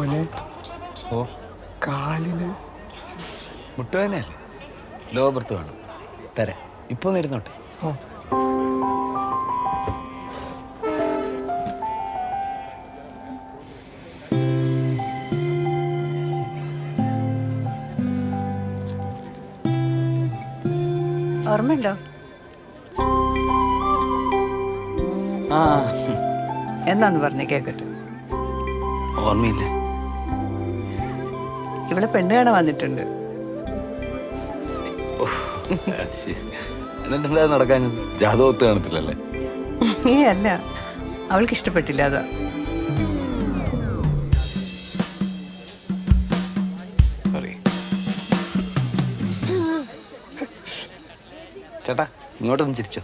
മോനെ ഓ കാലിന് മുട്ടുവേനയല്ലേ? Law birth വേണം. തരാം. ഇപ്പൊ ഒന്ന് ഇരുന്നോട്ടെ. ഓ ഓർമ്മയുണ്ടോ? ആ എന്നാന്ന് പറഞ്ഞേ കേക്കട്ടെ. ഓർമ്മയില്ല. ഇവിടെ പെണ്ണ് കാണാൻ വന്നിട്ടുണ്ട്. എന്നിട്ടെന്താ നടക്കാൻ? ജാതകത്ത് കാണത്തില്ലല്ലേ? ഏ അല്ല, അവൾക്ക് ഇഷ്ടപ്പെട്ടില്ല അതാ. സോറി ചേട്ടാ, ഇങ്ങോട്ടൊന്ന് ചിരിച്ചോ.